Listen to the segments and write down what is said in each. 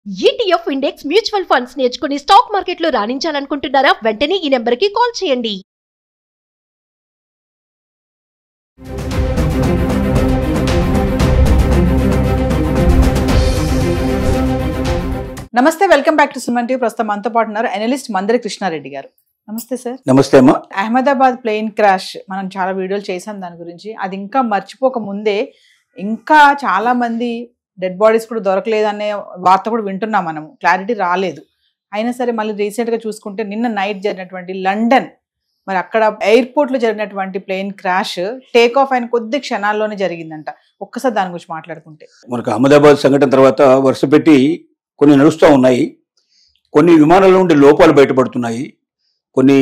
ETF index mutual funds నేర్చుకుని stock మార్కెట్లో రాణించాలనుకుంటున్నారా? వెంటనే ఈ నెంబర్కి కాల్ చేయండి. నమస్తే, welcome back to Suman TV. ప్రస్తుతం మనతో పాటు ఉన్నారు అనలిస్ట్ మందరి కృష్ణారెడ్డి గారు. నమస్తే సార్. నమస్తే అమ్మా. అహ్మదాబాద్ ప్లేన్ క్రాష్ మనం చాలా వీడియోలు చేసాం దాని గురించి. అది ఇంకా మర్చిపోక ముందే ఇంకా చాలా మంది డెడ్ బాడీస్ కూడా దొరకలేదనే వార్త కూడా వింటున్నాం. మనం క్లారిటీ రాలేదు. అయినా సరే మళ్ళీ రీసెంట్గా చూసుకుంటే నిన్న నైట్ జరిగినటువంటి లండన్, మరి అక్కడ ఎయిర్పోర్ట్లో జరిగినటువంటి ప్లేన్ క్రాష్ టేక్ ఆఫ్ అయిన కొద్ది క్షణాల్లోనే జరిగిందంట. ఒక్కసారి దాని గురించి మాట్లాడుకుంటే, మనకు అహ్మదాబాద్ సంఘటన తర్వాత వరుస పెట్టి కొన్ని నడుస్తూ ఉన్నాయి. కొన్ని విమానాల నుండి లోపాలు బయటపడుతున్నాయి. కొన్ని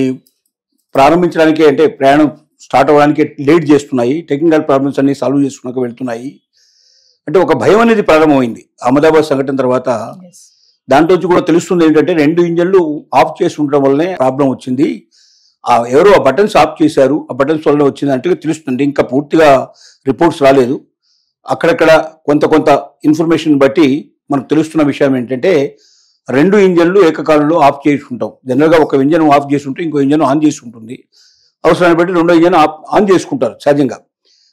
ప్రారంభించడానికి అంటే ప్రయాణం స్టార్ట్ అవ్వడానికి లేట్ చేస్తున్నాయి. టెక్నికల్ ప్రాబ్లమ్స్ అన్ని సాల్వ్ చేసుకున్నాక వెళ్తున్నాయి. అంటే ఒక భయం అనేది ప్రారంభమైంది అహ్మదాబాద్ సంఘటన తర్వాత. దాంట్లో కూడా తెలుస్తుంది ఏంటంటే 2 ఇంజన్లు ఆఫ్ చేసి ఉండడం వల్లనే ప్రాబ్లం వచ్చింది. ఎవరో ఆ బటన్స్ ఆఫ్ చేశారు, ఆ బటన్స్ వల్ల వచ్చింది అంటే తెలుస్తుంది. ఇంకా పూర్తిగా రిపోర్ట్స్ రాలేదు. అక్కడక్కడ కొంత ఇన్ఫర్మేషన్ బట్టి మనకు తెలుస్తున్న విషయం ఏంటంటే 2 ఇంజన్లు ఏకకాలంలో ఆఫ్ చేసి ఉంటాం. జనరల్గా ఒక ఇంజన్ ఆఫ్ చేసి ఉంటే ఇంకో ఇంజన్ ఆన్ చేసి ఉంటుంది. అవసరాన్ని బట్టి 2వ ఇంజన్ ఆన్ చేసుకుంటారు సహజంగా.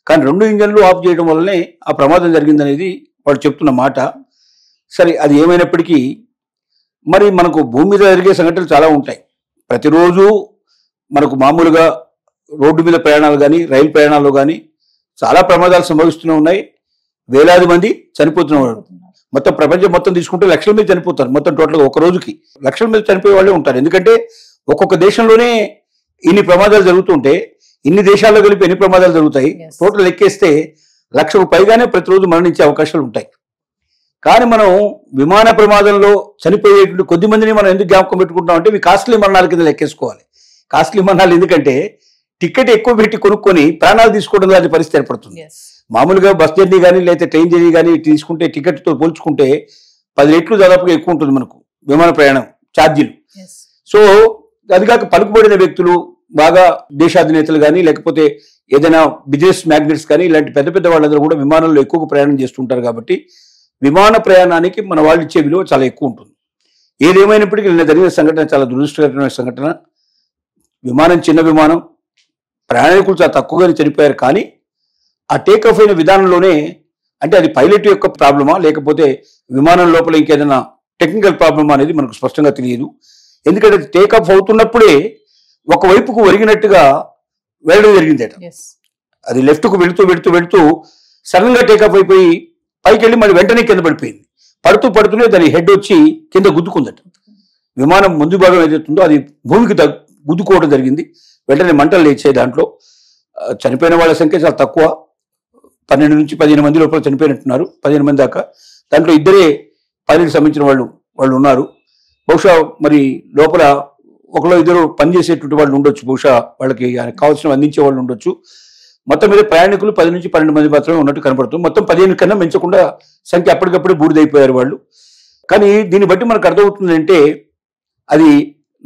కానీ 2 ఇంజన్లు ఆఫ్ చేయడం వల్లనే ఆ ప్రమాదం జరిగిందనేది వాళ్ళు చెప్తున్న మాట. సరే, అది ఏమైనప్పటికీ మరి మనకు భూమి మీద జరిగే సంఘటనలు చాలా ఉంటాయి. ప్రతిరోజు మనకు మామూలుగా రోడ్డు మీద ప్రయాణాలు కానీ రైలు ప్రయాణాల్లో కానీ చాలా ప్రమాదాలు సంభవిస్తూనే ఉన్నాయి. వేలాది మంది చనిపోతున్నారు. మొత్తం ప్రపంచం మొత్తం తీసుకుంటే లక్షల మీద చనిపోతారు. మొత్తం టోటల్గా ఒక రోజుకి లక్షల మీద చనిపోయే వాళ్ళే ఉంటారు. ఎందుకంటే ఒక్కొక్క దేశంలోనే ఇన్ని ప్రమాదాలు జరుగుతుంటే ఇన్ని దేశాల్లో కలిపి ఎన్ని ప్రమాదాలు జరుగుతాయి? టోటల్ లెక్కేస్తే 1,00,000కు పైగానే ప్రతిరోజు మరణించే అవకాశాలు ఉంటాయి. కానీ మనం విమాన ప్రమాదంలో చనిపోయేటువంటి కొద్ది మందిని మనం ఎందుకు జ్ఞాపకం పెట్టుకుంటాం అంటే ఇవి కాస్ట్లీ మరణాల కింద లెక్కేసుకోవాలి. కాస్ట్లీ మరణాలు ఎందుకంటే టికెట్ ఎక్కువ పెట్టి కొనుక్కొని ప్రాణాలు తీసుకోవడం లాంటి పరిస్థితి ఏర్పడుతుంది. మామూలుగా బస్ జర్నీ కానీ లేకపోతే ట్రైన్ జర్నీ కానీ తీసుకుంటే టికెట్తో పోల్చుకుంటే 10 రెట్లు దాదాపుగా ఎక్కువ ఉంటుంది మనకు విమాన ప్రయాణం ఛార్జీలు. సో అది కాక పలుకుబడిన వ్యక్తులు, బాగా దేశాధినేతలు కానీ లేకపోతే ఏదైనా బిజినెస్ మ్యాగ్నెట్స్ కానీ ఇలాంటి పెద్ద పెద్ద వాళ్ళందరూ కూడా విమానంలో ఎక్కువగా ప్రయాణం చేస్తుంటారు. కాబట్టి విమాన ప్రయాణానికి మన వాళ్ళు ఇచ్చే విలువ చాలా ఎక్కువ ఉంటుంది. ఏదేమైనప్పటికీ నిన్న జరిగిన సంఘటన చాలా దురదృష్టకరమైన సంఘటన. విమానం చిన్న విమానం, ప్రయాణికులు చాలా తక్కువగానే చనిపోయారు. కానీ ఆ టేక్ ఆఫ్ అయిన విధానంలోనే అంటే అది పైలట్ యొక్క ప్రాబ్లమా లేకపోతే విమానం లోపల ఇంకేదైనా టెక్నికల్ ప్రాబ్లమా అనేది మనకు స్పష్టంగా తెలియదు. ఎందుకంటే టేక్ ఆఫ్ అవుతున్నప్పుడే ఒకవైపుకు ఒరిగినట్టుగా వెళ్ళడం జరిగిందట. అది లెఫ్ట్కు వెళుతూ సడన్ గా టేక్ ఆఫ్ అయిపోయి పైకి వెళ్ళి మళ్ళీ వెంటనే కింద పడిపోయింది. పడుతూనే దాని హెడ్ వచ్చి కింద గుద్దుకుందట. విమానం ముందు భాగం ఏదైతుందో అది భూమికి గుద్దుకోవడం జరిగింది. వెంటనే మంటలు లేచాయి. దాంట్లో చనిపోయిన వాళ్ళ సంఖ్య చాలా తక్కువ. 12 నుంచి 15 మంది లోపల చనిపోయినట్టున్నారు. 15 మంది దాకా. దాంట్లో 2 పైలట్ సంబంధించిన వాళ్ళు ఉన్నారు. బహుశా మరి లోపల 1-2 పనిచేసేటువంటి వాళ్ళు ఉండొచ్చు. బహుశా వాళ్ళకి కావాల్సిన అందించే వాళ్ళు ఉండొచ్చు. మొత్తం మీద ప్రయాణికులు 10 నుంచి 12 మంది మాత్రమే ఉన్నట్టు కనపడుతుంది. మొత్తం 15 కన్నా పెంచకుండా సంఖ్య అప్పటికప్పుడు బూడిదైపోయారు వాళ్ళు. కానీ దీన్ని బట్టి మనకు అర్థమవుతుంది అంటే అది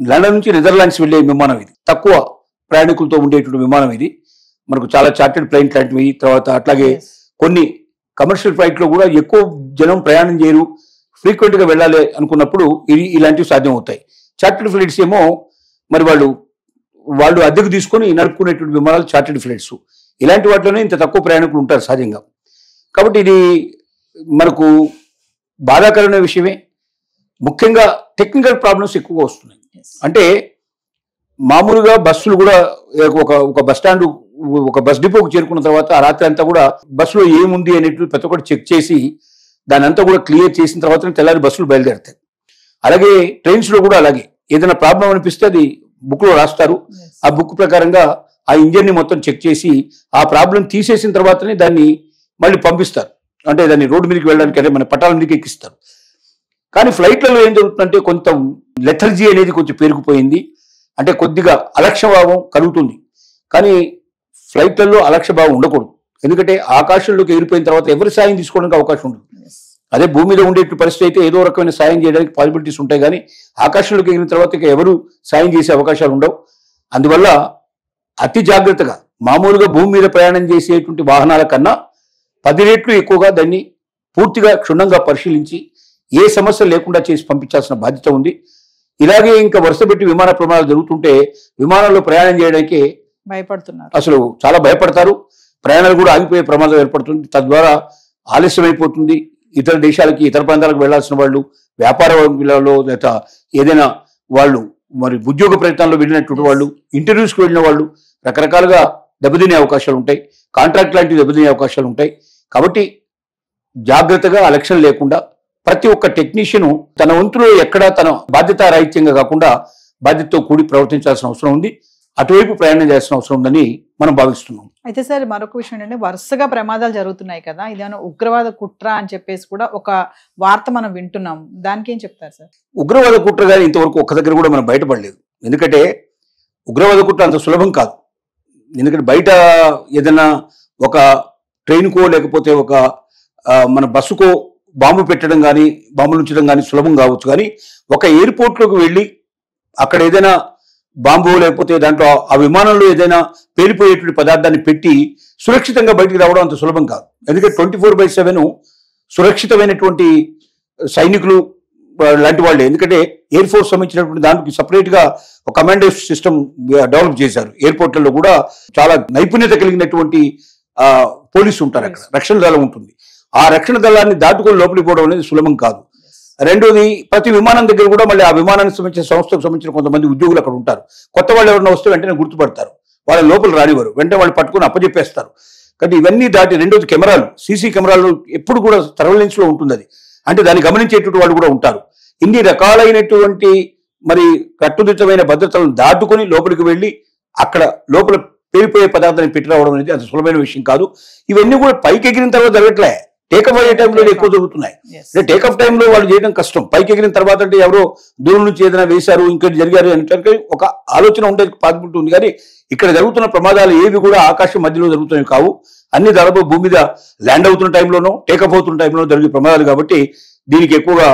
లండన్ నుంచి నెదర్లాండ్స్ వెళ్లే విమానం. ఇది తక్కువ ప్రయాణికులతో ఉండేటువంటి విమానం. ఇది మనకు చాలా చార్టెడ్ ఫ్లైట్ లాంటివి, తర్వాత అట్లాగే కొన్ని కమర్షియల్ ఫ్లైట్ లో కూడా ఎక్కువ జనం ప్రయాణం చేయరు, ఫ్రీక్వెంట్ గా వెళ్ళాలి అనుకున్నప్పుడు ఇలాంటివి సాధ్యం అవుతాయి. చార్టెడ్ ఫ్లైట్స్ ఏమో మరి వాళ్ళు అద్దెకు తీసుకొని నడుపుకునేటువంటి విమానాలు చార్టెడ్ ఫ్లైట్స్. ఇలాంటి వాటిలోనే ఇంత తక్కువ ప్రయాణికులు ఉంటారు సహజంగా. కాబట్టి ఇది మనకు బాధాకరమైన విషయమే. ముఖ్యంగా టెక్నికల్ ప్రాబ్లమ్స్ ఎక్కువగా వస్తున్నాయి. అంటే మామూలుగా బస్సులు కూడా ఒక బస్ స్టాండ్, ఒక బస్ డిపోకు చేరుకున్న తర్వాత ఆ రాత్రి అంతా కూడా బస్సులో ఏముంది అనేటువంటి ప్రతి ఒక్కటి చెక్ చేసి దాని అంతా కూడా క్లియర్ చేసిన తర్వాత తెల్లారి బస్సులు బయలుదేరుతాయి. అలాగే ట్రైన్స్ లో కూడా అలాగే ఏదైనా ప్రాబ్లం అనిపిస్తే అది బుక్ లో రాస్తారు. ఆ బుక్ ప్రకారంగా ఆ ఇంజన్ ని మొత్తం చెక్ చేసి ఆ ప్రాబ్లం తీసేసిన తర్వాతనే దాన్ని మళ్ళీ పంపిస్తారు. అంటే దాన్ని రోడ్డు మీదకి వెళ్ళడానికి అంటే మన పట్టాల మీదకి ఎక్కిస్తారు. కానీ ఫ్లైట్లలో ఏం జరుగుతుందంటే కొంత లెథర్జీ అనేది కొంచెం పెరిగిపోయింది. అంటే కొద్దిగా అలక్ష్యభావం కలుగుతుంది. కానీ ఫ్లైట్లలో అలక్ష్యభావం ఉండకూడదు. ఎందుకంటే ఆకాశంలోకి ఎగిరిపోయిన తర్వాత ఎవరి సాయం తీసుకోవడానికి అవకాశం ఉండదు. అదే భూమి మీద ఉండే పరిస్థితి అయితే ఏదో రకమైన సాయం చేయడానికి పాసిబిలిటీస్ ఉంటాయి. కానీ ఆకాశంలోకి ఎగిరిన తర్వాత ఇక ఎవరు సాయం చేసే అవకాశాలు ఉండవు. అందువల్ల అతి జాగ్రత్తగా మామూలుగా భూమి మీద ప్రయాణం చేసేటువంటి వాహనాల కన్నా 10 రెట్లు ఎక్కువగా దాన్ని పూర్తిగా క్షుణ్ణంగా పరిశీలించి ఏ సమస్య లేకుండా చేసి పంపించాల్సిన బాధ్యత ఉంది. ఇలాగే ఇంకా వరుస పెట్టి విమాన ప్రమాదాలు జరుగుతుంటే విమానంలో ప్రయాణం చేయడానికి భయపడుతున్నారు, అసలు చాలా భయపడతారు. ప్రయాణాలు కూడా ఆగిపోయే ప్రమాదం ఏర్పడుతుంది. తద్వారా ఆలస్యం అయిపోతుంది. ఇతర దేశాలకి ఇతర ప్రాంతాలకు వెళ్లాల్సిన వాళ్ళు, వ్యాపారంలో లేదా ఏదైనా వాళ్ళు మరి ఉద్యోగ ప్రయత్నాల్లో వెళ్ళినటువంటి వాళ్ళు, ఇంటర్వ్యూస్కి వెళ్ళిన వాళ్ళు రకరకాలుగా దెబ్బతినే అవకాశాలు ఉంటాయి. కాంట్రాక్ట్ లాంటివి దెబ్బతినే అవకాశాలు ఉంటాయి. కాబట్టి జాగ్రత్తగా అలక్ష్యం లేకుండా ప్రతి ఒక్క టెక్నీషియన్ తన వంతులో ఎక్కడా తన బాధ్యతారాహిత్యంగా కాకుండా బాధ్యతతో కూడి ప్రవర్తించాల్సిన అవసరం ఉంది. అటువైపు ప్రయాణం చేయాల్సిన అవసరం ఉందని మనం భావిస్తున్నాం. అయితే సార్ మరొక విషయం ఏంటంటే వరుసగా ప్రమాదాలు జరుగుతున్నాయి కదా, ఇదేమైనా ఉగ్రవాద కుట్ర అని చెప్పేసి కూడా ఒక వార్త మనం వింటున్నాం. దానికి ఏం చెప్తారు సార్? ఉగ్రవాద కుట్ర కానీ ఇంతవరకు ఒక్క దగ్గర కూడా మనం బయటపడలేదు. ఎందుకంటే ఉగ్రవాద కుట్ర అంత సులభం కాదు. ఎందుకంటే బయట ఏదైనా ఒక ట్రైన్కో లేకపోతే ఒక మన బస్సుకో బాంబు పెట్టడం కానీ బాంబులు ఉంచడం కానీ సులభం కావచ్చు. కానీ ఒక ఎయిర్పోర్ట్లోకి వెళ్ళి అక్కడ ఏదైనా బాంబు లేకపోతే దాంట్లో ఆ విమానంలో ఏదైనా పేలిపోయేటువంటి పదార్థాన్ని పెట్టి సురక్షితంగా బయటికి రావడం అంత సులభం కాదు. ఎందుకంటే 24/7 సురక్షితమైనటువంటి సైనికులు లాంటి వాళ్ళే. ఎందుకంటే ఎయిర్ ఫోర్స్ సంబంధించినటువంటి దానికి సపరేట్ గా ఒక కమాండ్ సిస్టమ్ డెవలప్ చేశారు. ఎయిర్పోర్ట్లలో కూడా చాలా నైపుణ్యత కలిగినటువంటి పోలీసు ఉంటారు. అక్కడ రక్షణ దళం ఉంటుంది. ఆ రక్షణ దళాన్ని దాటుకొని లోపలికి పోవడం అనేది సులభం కాదు. రెండోది, ప్రతి విమానం దగ్గర కూడా మళ్ళీ ఆ విమానానికి సంబంధించిన సంస్థకు సంబంధించిన కొంతమంది ఉద్యోగులు అక్కడ ఉంటారు. కొత్త వాళ్ళు ఎవరైనా వస్తే వెంటనే గుర్తుపడతారు. వాళ్ళ లోపల రానివారు, వెంటనే వాళ్ళు పట్టుకొని అప్పచెప్పేస్తారు. కానీ ఇవన్నీ దాటి రెండోది కెమెరాలు, సీసీ కెమెరాలు ఎప్పుడు కూడా సర్వేలెన్స్ లో ఉంటుంది. అది అంటే దాన్ని గమనించేటువంటి వాళ్ళు కూడా ఉంటారు. ఇన్ని రకాలైనటువంటి మరి కట్టుదిట్టమైన భద్రతలను దాటుకొని లోపలికి వెళ్ళి అక్కడ లోపల పేలిపోయే పదార్థాన్ని పెట్టి రావడం అనేది అంత సులభమైన విషయం కాదు. ఇవన్నీ కూడా పైకి ఎగిరిన తర్వాత జరగట్లే, టేకప్ అయ్యే టైంలో ఎక్కువ జరుగుతున్నాయి. టేకప్ టైంలో వాళ్ళు చేయడం కష్టం. పైకి ఎగిరిన తర్వాత అంటే ఎవరో దూరం నుంచి ఏదైనా వేశారు, ఇంకోటి జరిగారు అంటే ఒక ఆలోచన ఉండే పాసిబిలిటీ ఉంది. కానీ ఇక్కడ జరుగుతున్న ప్రమాదాలు ఏవి కూడా ఆకాశం మధ్యలో జరుగుతున్నాయి కావు. అన్ని దాదాపు భూమి మీద ల్యాండ్ అవుతున్న టైంలోనో టేకప్ అవుతున్న టైంలోనో జరిగే ప్రమాదాలు. కాబట్టి దీనికి ఎక్కువగా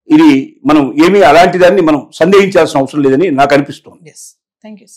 ఇది మనం ఏమీ అలాంటి దాన్ని మనం సందేహించాల్సిన అవసరం లేదని నాకు అనిపిస్తుంది. Thank you.